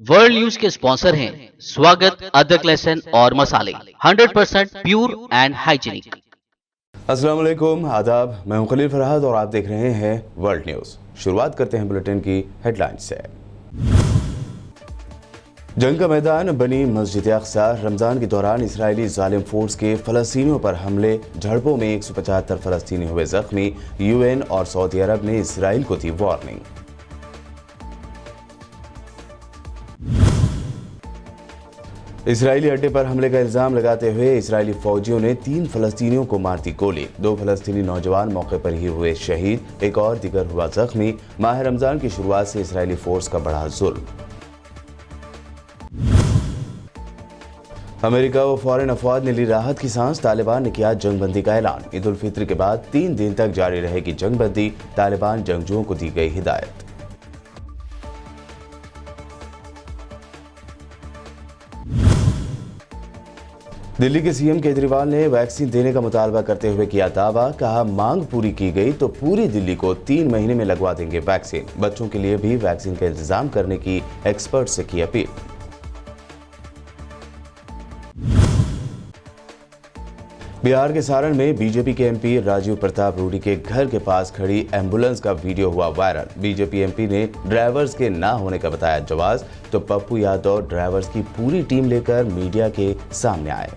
World news के sponsor हैं स्वागत, अदरक, लहसुन और मसाले 100% प्योर एंड हाइजीनिक। अस्सलाम वालेकुम, आदाब। मैं हूं खलील फरहाद और आप देख रहे हैं वर्ल्ड न्यूज़। शुरुआत करते हैं बुलेटिन की हेडलाइन से। जंग का मैदान बनी मस्जिद अक्सा। रमज़ान के दौरान इजरायली जालिम फोर्स के फ़लस्तीनियों पर हमले, झड़पों में 175 फ़लस्तीनी हुए ज़ख्मी। यूएन और सऊदी अरब ने इसराइल को दी वार्निंग। इसराइली अड्डे पर हमले का इल्ज़ाम लगाते हुए इसराइली फौजियों ने 3 फ़लस्तीनियों को मार दी गोली। 2 फ़लस्तीनी नौजवान मौके पर ही हुए शहीद, एक और दिगर हुआ जख्मी। माह रमज़ान की शुरुआत से इसराइली फोर्स का बढ़ा जुल्म। अमेरिका व फॉरेन अफवाज ने ली राहत की सांस। तालिबान ने किया जंगबंदी का ऐलान। ईद उल फित्र के बाद 3 दिन तक जारी रहेगी जंगबंदी। तालिबान जंगजुओं को दी गई हिदायत। दिल्ली के सीएम केजरीवाल ने वैक्सीन देने का मुतालबा करते हुए किया दावा। कहा, मांग पूरी की गई तो पूरी दिल्ली को 3 महीने में लगवा देंगे वैक्सीन। बच्चों के लिए भी वैक्सीन का इंतजाम करने की एक्सपर्ट से की अपील। बिहार के सारण में बीजेपी के एमपी राजीव प्रताप रूडी के घर के पास खड़ी एम्बुलेंस का वीडियो हुआ वायरल। बीजेपी एमपी ने ड्राइवर्स के ना होने का बताया जवाब, तो पप्पू यादव ड्राइवर्स की पूरी टीम लेकर मीडिया के सामने आए।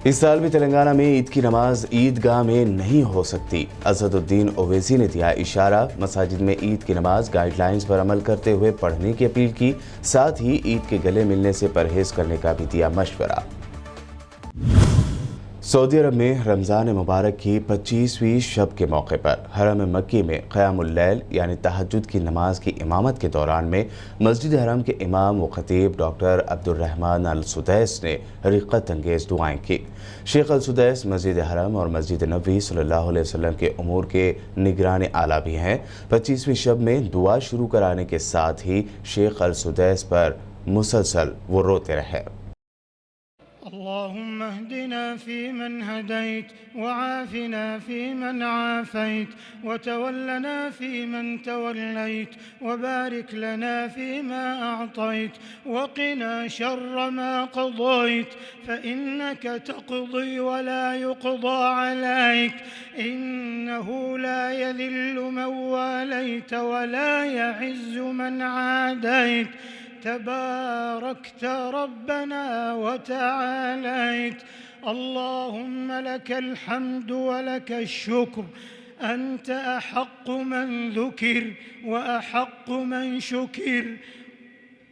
इस साल भी तेलंगाना में ईद की नमाज ईदगाह में नहीं हो सकती। असदुद्दीन ओवैसी ने दिया इशारा। मसाजिद में ईद की नमाज गाइडलाइंस पर अमल करते हुए पढ़ने की अपील की। साथ ही ईद के गले मिलने से परहेज करने का भी दिया मशवरा। सऊदी अरब में रमज़ान मुबारक की 25वीं शब के मौके पर हरम मक्की में क़यामुल लैल यानी तहज्जुद की नमाज की इमामत के दौरान में मस्जिद हरम के इमाम व खतीब डॉक्टर अब्दुर्रहमान अल सुदैस ने रिक़्क़त अंगेज़ दुआएं की। शेख अल सुदैस मस्जिद हरम और मस्जिद नबी सल्लल्लाहु अलैहि वसल्लम के उमूर के निगरान आला भी हैं। 25वीं शब में दुआ शुरू कराने के साथ ही शेख अल सुदैस पर मुसलसल वो रोते रहे। अल्लाहुम्मा अहदिना फ़ीमन हदैत वआफ़िना फ़ीमन आफ़ैत वतवल्लना फ़ीमन तवल्लैत वबारिक लना फ़ीमा अअतैत वक़िना शर्र मा क़ज़ैत फ़इन्नक तक़ज़ी वला युक़ज़ा अलैक इन्नहु ला यज़िल्लु मन वालैत वला यअज़्ज़ु मन आदैत तबारकत रब्बना वतआलैत अल्लाहुम्मा लकल हम्दु वलकश शुक्र अंत अहक्कु मन ज़ुकिर व अहक्कु मन शुकिर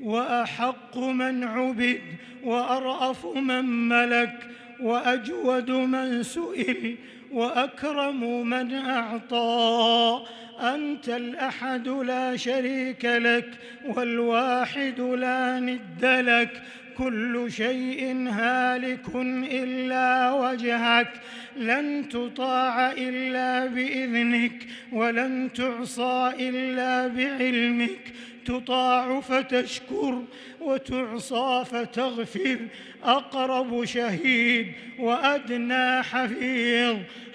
व अहक्कु मन उबिद व अरअफ़ु मन मलक व अजवदु मन सुइल व अकरमु मन अअता अंतल अहद ला शरीक लक वल वाहिद ला निद्द लक कुल्लु शैइन हालिकुन इल्ला वजहक लन तुताअ इल्ला बिइज़निक वलन तुअसा इल्ला बिइल्मिक तुताअ फतशकुर वतुअसा फतग़फिर अक़रब शहीद वअदना हफ़ीज़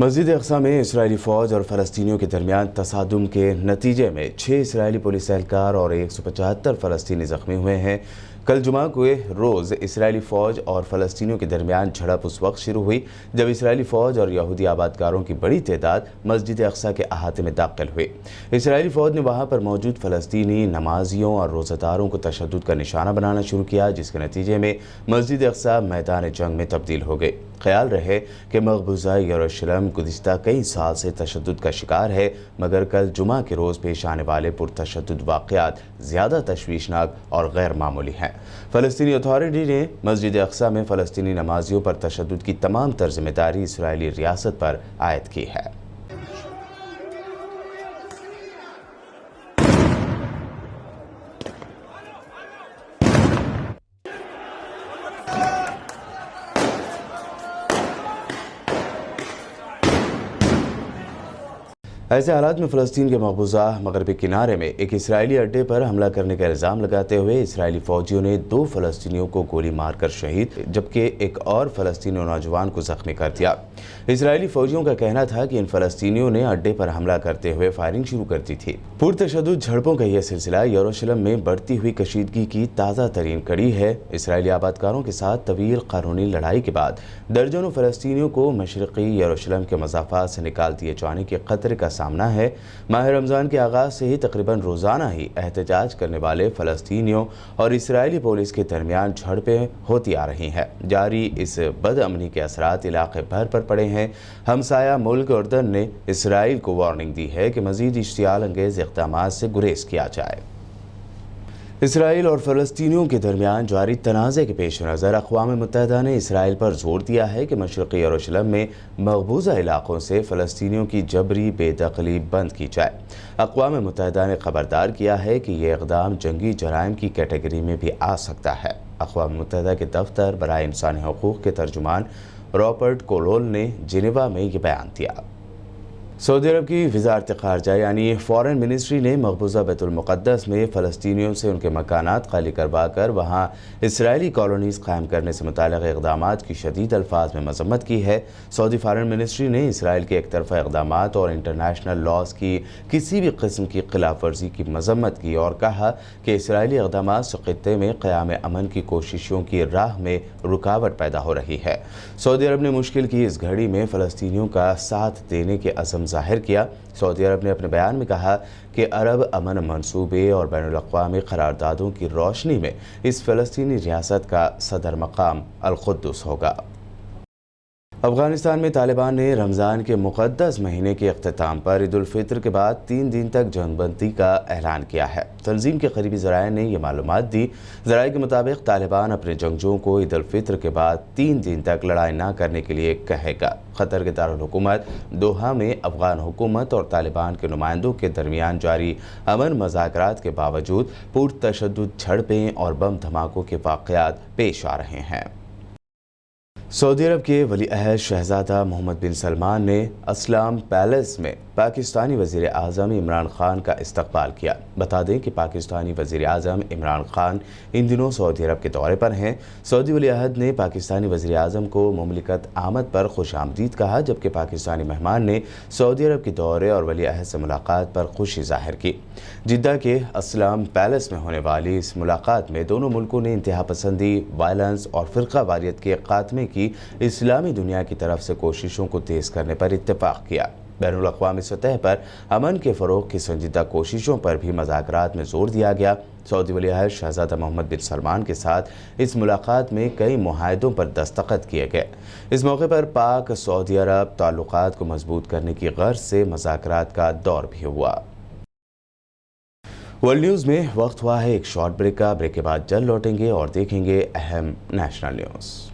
मस्जिद अक्सा में इसराइली फ़ौज और फ़लस्तीनियों के दरमियान तसादुम के नतीजे में 6 इसराइली पुलिस एहलकार और 175 फ़लस्तीनी ज़ख्मी हुए हैं। कल जुमा को रोज़ इसराइली फ़ौज और फ़लस्तीनियों के दरमियान झड़प उस वक्त शुरू हुई जब इसराइली फ़ौज और यहूदी आबादकारों की बड़ी तादाद मस्जिद अक्सा के अहाते में दाखिल हुई। इसराइली फ़ौज ने वहाँ पर मौजूद फ़लस्तीनी नमाजियों और रोज़ादारों को तशद्दुद का निशाना बनाना शुरू किया, जिसके नतीजे में मस्जिद अक्सा मैदान जंग में तब्दील हो गई। ख्याल रहे कि मकबूजा यरूशलेम गुज़िश्ता कई साल से तशद्दुद का शिकार है, मगर कल जुमा के रोज़ पेश आने वाले पुरतशद्दुद वाक़यात ज़्यादा तशवीशनाक और गैर मामूली हैं। फ़लस्तीनी अथॉरिटी ने मस्जिद अक्सा में फ़लस्तीनी नमाजियों पर तशद्दुद की तमाम तर ज़िम्मेदारी इसराइली रियासत पर आयद की है। ऐसे हालात में फ़लस्तीन के मकबूजा मगरबी किनारे में एक इसराइली अड्डे पर हमला करने का इल्ज़ाम लगाते हुए इसराइली फ़ौजियों ने 2 फ़लस्तीनियों को गोली मारकर शहीद जबकि एक और फ़लस्तीनी नौजवान को ज़ख्मी कर दिया। इसराइली फ़ौजियों का कहना था कि इन फ़लस्तीनियों ने अड्डे पर हमला करते हुए फायरिंग शुरू कर दी थी। पुरतशद्दुद झड़पों का यह सिलसिला यरूशलेम में बढ़ती हुई कशीदगी की ताज़ा तरीन कड़ी है। इसराइली आबादकारों के साथ तवील कानूनी लड़ाई के बाद दर्जनों फ़लस्तीनियों को मशरक़ी यरूशलेम के मज़ाफ़ात से निकाल दिए जाने के ख़तरे का सामना है। माह रमज़ान के आगाज़ से ही तकरीबन रोज़ाना ही एहतजाज करने वाले फ़लस्तीनियों और इसराइली पुलिस के दरमियान झड़पें होती आ रही हैं। जारी इस बदअमनी के असरात इलाके भर पर पड़े हैं। हमसाया मुल्क उर्दन ने इसराइल को वार्निंग दी है कि मज़ीद इश्तियाल अंगेज़ इक़दामात से गुरेज़ किया जाए। इसराइल और फ़लस्तीनियों के दरमियान जारी तनाज़े के पेश नज़र अक़वाम मुत्तहिदा ने इसराइल पर जोर दिया है कि मशरक़ी यरूशलेम में मक़बूज़ा इलाक़ों से फ़लस्तीनियों की जबरी बेदखली बंद की जाए। अक़वाम मुत्तहिदा ने खबरदार किया है कि यह इक़दाम जंगी जराइम की कैटेगरी में भी आ सकता है। अक़वाम मुत्तहिदा के दफ्तर बराए इंसानी हक़ूक़ के तर्जुमान रॉबर्ट कोलोल ने जिनेवा में ये बयान दिया। सऊदी अरब की वज़ारत ख़ारजा यानी फ़ॉरेन मिनिस्ट्री ने मक़बूज़ा बैतुल मुक़द्दस में फ़लस्तीनियों से उनके मकानात खाली करवा कर वहाँ इसराइली कॉलोनीज़ कायम करने से मुताल्लिक़ इक़दामात की शदीद अल्फाज में मज़म्मत की है। सऊदी फ़ॉरेन मिनिस्ट्री ने इसराइल के एक तरफ़ा इक़दामात और इंटरनेशनल लॉज़ की किसी भी किस्म की खिलाफ वर्जी की मज़म्मत की और कहा कि इसराइली इक़दामात से ख़ित्ते में क़याम अमन की कोशिशों की राह में रुकावट पैदा हो रही है। सऊदी अरब ने मुश्किल की इस घड़ी में फ़लस्तीनियों का साथ देने के अज़म ज़ाहिर किया। सऊदी अरब ने अपने बयान में कहा कि अरब अमन मंसूबे और बैनुल-अक़वामी क़रारदादों की रोशनी में इस फ़लस्तीनी रियासत का सदर मकाम अल-क़ुद्दुस होगा। अफ़गानिस्तान में तालिबान ने रमज़ान के मुक़द्दस महीने के अख्तिताम पर ईद उल फ़ितर के बाद 3 दिन तक जंगबंदी का ऐलान किया है। तंजीम के करीबी ज़राए ने यह मालूमात दी। ज़राए के मुताबिक तालिबान अपने जंगजुओं को ईद उल फ़ितर के बाद 3 दिन तक लड़ाई न करने के लिए कहेगा। क़तर के दारुल हुकूमत दोहा में अफ़गान हुकूमत और तालिबान के नुमाइंदों के दरमियान जारी अमन मज़ाकरात के बावजूद पुरतशद्दुद झड़पें और बम धमाकों के वाक़यात पेश आ रहे हैं। सऊदी अरब के वली अहद शहज़ादा मोहम्मद बिन सलमान ने असलाम पैलेस में पाकिस्तानी वज़ीर आज़म इमरान ख़ान का इस्तक़बाल किया। बता दें कि पाकिस्तानी वज़ीर आज़म इमरान ख़ान इन दिनों सऊदी अरब के दौरे पर हैं। सऊदी वली अहद ने पाकिस्तानी वज़ीर आज़म को मुमलिकत आमद पर खुशामदीद कहा, जबकि पाकिस्तानी मेहमान ने सऊदी अरब के दौरे और वली अहद से मुलाकात पर खुशी ज़ाहिर की। जिद्दा के असलाम पैलेस में होने वाली इस मुलाकात में दोनों मुल्कों ने इंतहा पसंदी, वायलेंस और फ़िरका वारियत के ख़ात्मे की इस्लामी दुनिया की तरफ से कोशिशों को तेज़ करने पर इत्तेफाक किया। बैनुल-अक़वामी सतह पर अमन के फ़रोग़ की संजीदा कोशिशों पर भी मज़ाकरात में ज़ोर दिया गया। सऊदी वली अहद शहज़ादा मोहम्मद बिन सलमान के साथ इस मुलाकात में कई मुआहदों पर दस्तखत किए गए। इस मौके पर पाक सऊदी अरब ताल्लुकात को मजबूत करने की गर्ज से मज़ाकरात का दौर भी हुआ। वर्ल्ड न्यूज़ में वक्त हुआ है एक शॉर्ट ब्रेक का। ब्रेक के बाद जल्द लौटेंगे और देखेंगे अहम नेशनल न्यूज़।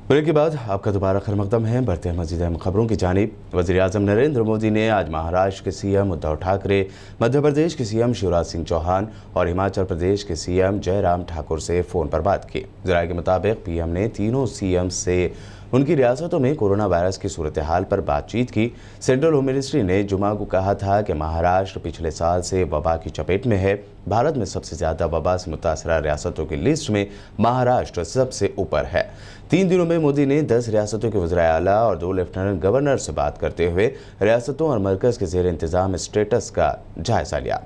ब्रेक के बाद आपका दोबारा खैर मक़दम है। बढ़ते हैं मज़ीद अहम खबरों की जानिब। वज़ीर आज़म नरेंद्र मोदी ने आज महाराष्ट्र के सीएम उद्धव ठाकरे, मध्य प्रदेश के सीएम शिवराज सिंह चौहान और हिमाचल प्रदेश के सीएम जयराम ठाकुर से फ़ोन पर बात की। ज़राए के मुताबिक पीएम ने तीनों सीएम से उनकी रियासतों में कोरोना वायरस की सूरत हाल पर बातचीत की। सेंट्रल होम मिनिस्ट्री ने जुमा को कहा था कि महाराष्ट्र पिछले साल से वबा की चपेट में है। भारत में सबसे ज़्यादा वबा से मुतासरा रियासतों की लिस्ट में महाराष्ट्र सबसे ऊपर है। 3 दिनों में मोदी ने 10 रियासतों के वज़ीर आला और 2 लेफ्टिनेंट गवर्नर से बात करते हुए रियासतों और मरकज़ के ज़ेर इंतज़ाम स्टेटस का जायज़ा लिया।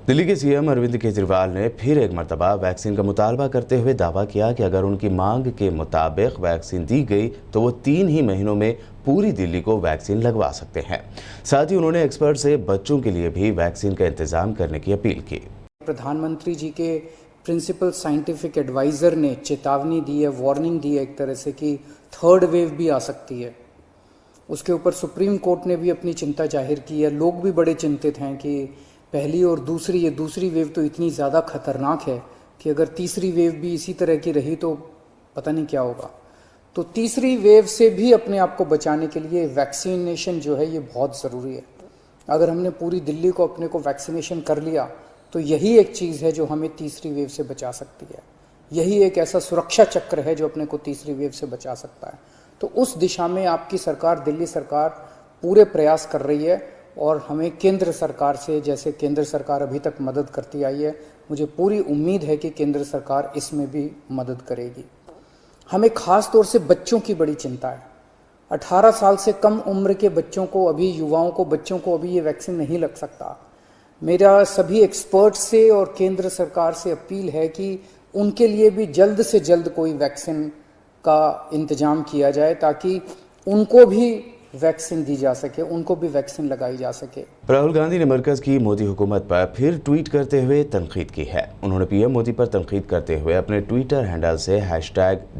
दिल्ली के सीएम अरविंद केजरीवाल ने फिर एक मरतबा वैक्सीन का मुतालबा करते हुए दावा किया कि अगर उनकी मांग के मुताबिक वैक्सीन दी गई तो वो 3 ही महीनों में पूरी दिल्ली को वैक्सीन लगवा सकते हैं। साथ ही उन्होंने एक्सपर्ट से बच्चों के लिए भी वैक्सीन का इंतजाम करने की अपील की। प्रधानमंत्री जी के प्रिंसिपल साइंटिफिक एडवाइज़र ने चेतावनी दी है, वार्निंग दी है एक तरह से कि 3rd वेव भी आ सकती है। उसके ऊपर सुप्रीम कोर्ट ने भी अपनी चिंता जाहिर की है। लोग भी बड़े चिंतित हैं कि पहली और ये दूसरी वेव तो इतनी ज़्यादा खतरनाक है कि अगर तीसरी वेव भी इसी तरह की रही तो पता नहीं क्या होगा। तो तीसरी वेव से भी अपने आप को बचाने के लिए वैक्सीनेशन जो है ये बहुत ज़रूरी है। अगर हमने पूरी दिल्ली को अपने को वैक्सीनेशन कर लिया तो यही एक चीज़ है जो हमें तीसरी वेव से बचा सकती है। यही एक ऐसा सुरक्षा चक्र है जो अपने को तीसरी वेव से बचा सकता है। तो उस दिशा में आपकी सरकार, दिल्ली सरकार पूरे प्रयास कर रही है और हमें केंद्र सरकार से, जैसे केंद्र सरकार अभी तक मदद करती आई है, मुझे पूरी उम्मीद है कि केंद्र सरकार इसमें भी मदद करेगी। हमें ख़ास तौर से बच्चों की बड़ी चिंता है। 18 साल से कम उम्र के बच्चों को, अभी युवाओं को, बच्चों को अभी ये वैक्सीन नहीं लग सकता। मेरा सभी एक्सपर्ट से और केंद्र सरकार से अपील है कि उनके लिए भी जल्द से जल्द कोई वैक्सीन का इंतजाम किया जाए ताकि उनको भी वैक्सीन दी जा सके, उनको भी वैक्सीन लगाई जा सके। राहुल गांधी ने मरकज़ की मोदी हुकूमत पर फिर ट्वीट करते हुए तनकीद की है। उन्होंने पीएम मोदी पर तनकीद करते हुए अपने ट्विटर हैंडल से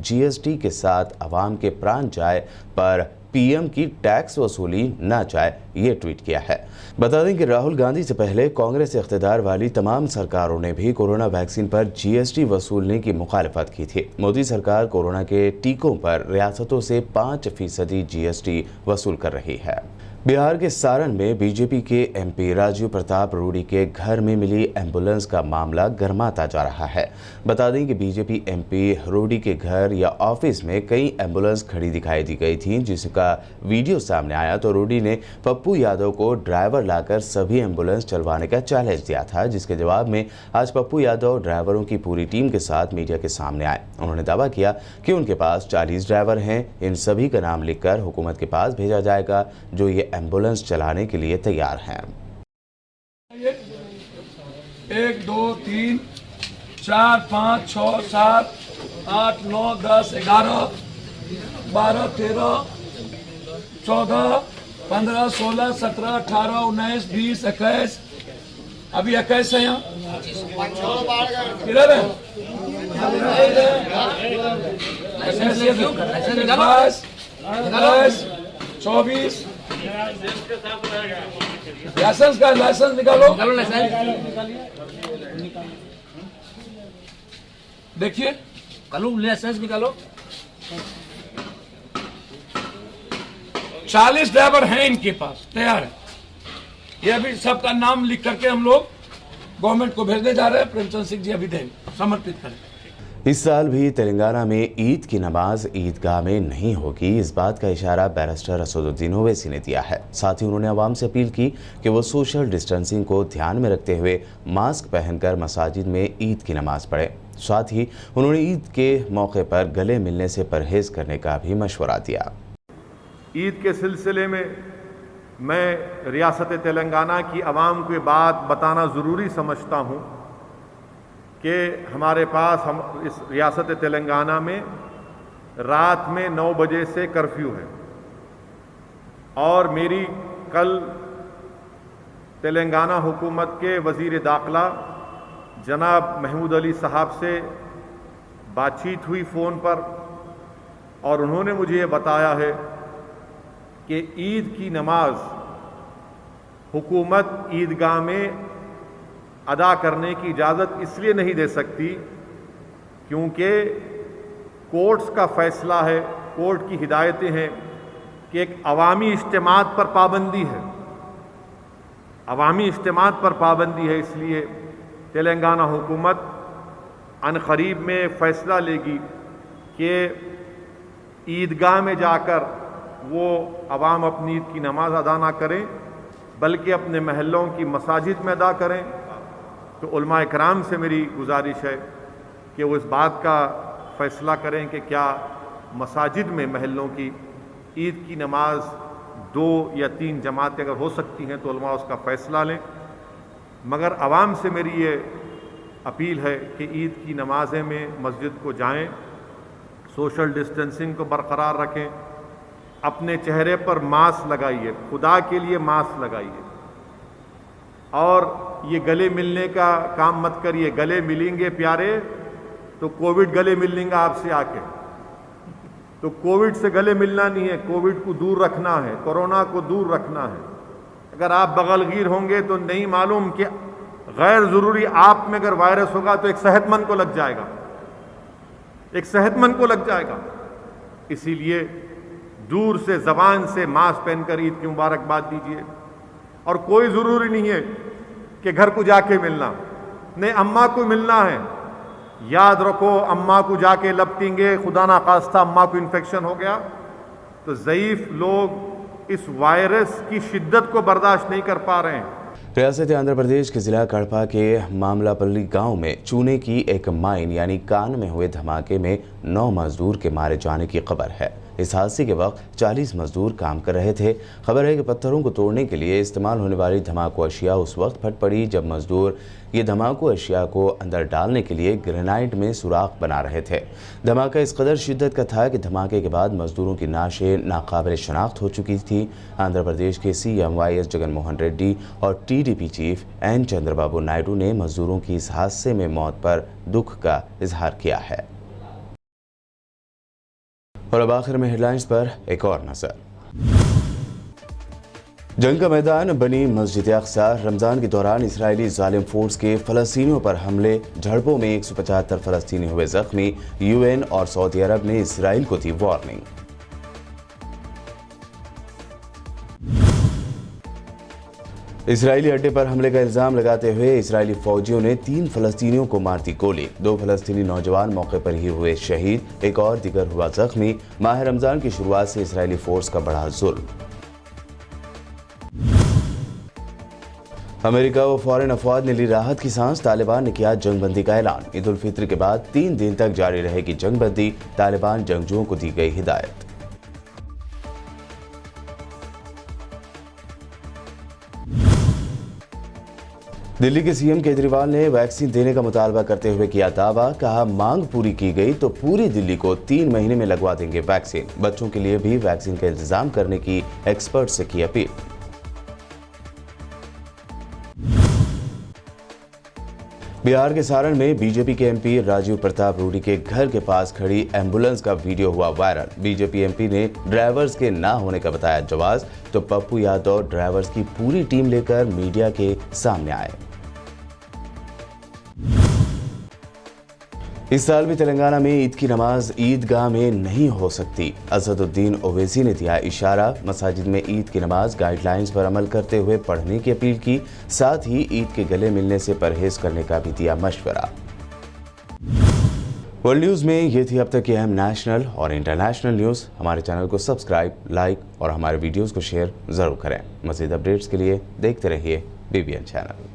#GST के साथ अवाम के प्राण जाए पर पीएम की टैक्स वसूली ना जाए, ये ट्वीट किया है। बता दें कि राहुल गांधी से पहले कांग्रेस इख्तियार वाली तमाम सरकारों ने भी कोरोना वैक्सीन पर GST वसूलने की मुखालफत की थी। मोदी सरकार कोरोना के टीकों पर रियासतों से 5% GST वसूल कर रही है। बिहार के सारण में बीजेपी के MP राजीव प्रताप रूडी के घर में मिली एम्बुलेंस का मामला गर्माता जा रहा है। बता दें कि बीजेपी MP रूडी के घर या ऑफिस में कई एम्बुलेंस खड़ी दिखाई दी गई थी, जिसका वीडियो सामने आया तो रूडी ने पप्पू यादव को ड्राइवर लाकर सभी एम्बुलेंस चलवाने का चैलेंज दिया था, जिसके जवाब में आज पप्पू यादव ड्राइवरों की पूरी टीम के साथ मीडिया के सामने आए। उन्होंने दावा किया कि उनके पास 40 ड्राइवर हैं। इन सभी का नाम लिखकर हुकूमत के पास भेजा जाएगा जो ये एम्बुलेंस चलाने के लिए तैयार हैं। 1 2 3 4 5 6 7 8 9 10 11 12 13 14 15 16 17 18 19 20 21 अभी 21 है यहाँ किधर है 24 लाइसेंस निकालो देखिए लाइसेंस निकालो। 40 ड्राइवर हैं इनके पास, तैयार है। ये अभी सबका नाम लिख करके हम लोग गवर्नमेंट को भेजने जा रहे हैं। प्रेमचंद सिंह जी अभी देंगे, समर्पित करें। इस साल भी तेलंगाना में ईद की नमाज ईदगाह में नहीं होगी, इस बात का इशारा बैरिस्टर असदुद्दीन ओवैसी ने दिया है। साथ ही उन्होंने आवाम से अपील की कि वो सोशल डिस्टेंसिंग को ध्यान में रखते हुए मास्क पहनकर मसाजिद में ईद की नमाज पढ़ें। साथ ही उन्होंने ईद के मौके पर गले मिलने से परहेज करने का भी मशवरा दिया। ईद के सिलसिले में मैं रियासत तेलंगाना की आवाम को बात बताना ज़रूरी समझता हूँ कि हमारे पास हम इस रियासत तेलंगाना में रात में 9 बजे से कर्फ्यू है और मेरी कल तेलंगाना हुकूमत के वज़ीर दाखिला जनाब महमूद अली साहब से बातचीत हुई फ़ोन पर और उन्होंने मुझे ये बताया है कि ईद की नमाज हुकूमत ईदगाह में अदा करने की इजाज़त इसलिए नहीं दे सकती क्योंकि कोर्ट्स का फ़ैसला है, कोर्ट की हिदायतें हैं कि एक अवामी इज्तिमात पर पाबंदी है, अवामी इज्तिमात पर पाबंदी है। इसलिए तेलंगाना हुकूमत अनक़रीब में फ़ैसला लेगी कि ईदगाह में जाकर वो अवाम अपनी ईद की नमाज अदा ना करें, बल्कि अपने महल्लों की मसाजिद में अदा करें। तो उलमा इकराम से मेरी गुजारिश है कि वो इस बात का फ़ैसला करें कि क्या मसाजिद में महल्लों की ईद की नमाज 2 या 3 जमातें अगर हो सकती हैं तो उलमा उसका फ़ैसला लें। मगर आवाम से मेरी ये अपील है कि ईद की नमाज़ें में मस्जिद को जाएं, सोशल डिस्टेंसिंग को बरकरार रखें, अपने चेहरे पर मास्क लगाइए, खुदा के लिए मास्क लगाइए, और ये गले मिलने का काम मत करिए। गले मिलेंगे प्यारे तो कोविड गले मिल लेंगे आपसे आके, तो कोविड से गले मिलना नहीं है, कोविड को दूर रखना है, कोरोना को दूर रखना है। अगर आप बगलगीर होंगे तो नहीं मालूम कि गैर ज़रूरी आप में अगर वायरस होगा तो एक सेहतमंद को लग जाएगा, एक सेहतमंद को लग जाएगा। इसीलिए दूर से ज़बान से मास्क पहनकर ईद की मुबारकबाद दीजिए। और कोई ज़रूरी नहीं है कि घर को जाके मिलना, नहीं अम्मा को मिलना है। याद रखो, अम्मा को जाके लपटेंगे, खुदा ना खास्ता अम्मा को इन्फेक्शन हो गया तो ज़ईफ़ लोग इस वायरस की शिद्दत को बर्दाश्त नहीं कर पा रहे हैं। रियासत आंध्र प्रदेश के जिला कड़पा के मामलापल्ली गांव में चूने की एक माइन यानी कान में हुए धमाके में 9 मजदूर के मारे जाने की खबर है। इस हादसे के वक्त 40 मजदूर काम कर रहे थे। खबर है कि पत्थरों को तोड़ने के लिए इस्तेमाल होने वाली धमाकू अशिया उस वक्त फट पड़ी जब मजदूर ये धमाकू अशिया को अंदर डालने के लिए ग्रेनाइट में सुराख बना रहे थे। धमाका इस कदर शिद्दत का था कि धमाके के बाद मजदूरों की नाशें नाकाबिल शनाख्त हो चुकी थी। आंध्र प्रदेश के CM YS जगनमोहन रेड्डी और TDP chief N Chandrababu Naidu ने मजदूरों की इस हादसे में मौत पर दुख का इजहार किया है। और अब आखिर में हेडलाइंस पर एक और नजर। जंग का मैदान बनी मस्जिद अक्सा। रमजान के दौरान इजरायली जालिम फोर्स के फलस्तीनियों पर हमले, झड़पों में 175 फलस्तीनी हुए जख्मी। UN और सऊदी अरब ने इसराइल को दी वार्निंग। इसराइली अड्डे पर हमले का इल्जाम लगाते हुए इसराइली फौजियों ने 3 फलस्तीनियों को मार दी गोली। 2 फलस्तीनी नौजवान मौके पर ही हुए शहीद, एक और दिगर हुआ जख्मी। माह रमजान की शुरुआत से इसराइली फोर्स का बढ़ा जुल्म। अमेरिका व फॉरेन अफवाज ने ली राहत की सांस। तालिबान ने किया जंगबंदी का ऐलान। ईद उल फित्र के बाद 3 दिन तक जारी रहेगी जंगबंदी। तालिबान जंगजुओं को दी गई हिदायत। दिल्ली के CM केजरीवाल ने वैक्सीन देने का मुतालबा करते हुए किया दावा। कहा मांग पूरी की गई तो पूरी दिल्ली को 3 महीने में लगवा देंगे वैक्सीन। बच्चों के लिए भी वैक्सीन का इंतजाम करने की एक्सपर्ट से की अपील। बिहार के सारण में बीजेपी के MP राजीव प्रताप रूडी के घर के पास खड़ी एम्बुलेंस का वीडियो हुआ वायरल। बीजेपी MP ने ड्राइवर्स के ना होने का बताया जवाब, तो पप्पू यादव ड्राइवर्स की पूरी टीम लेकर मीडिया के सामने आए। इस साल भी तेलंगाना में ईद की नमाज ईदगाह में नहीं हो सकती। असदुद्दीन ओवैसी ने दिया इशारा। मसाजिद में ईद की नमाज गाइडलाइंस पर अमल करते हुए पढ़ने की अपील की। साथ ही ईद के गले मिलने से परहेज करने का भी दिया मशवरा। वर्ल्ड न्यूज़ में ये थी अब तक की अहम नेशनल और इंटरनेशनल न्यूज़। हमारे चैनल को सब्सक्राइब, लाइक और हमारे वीडियोज़ को शेयर ज़रूर करें। मज़ीद अपडेट्स के लिए देखते रहिए BBN चैनल।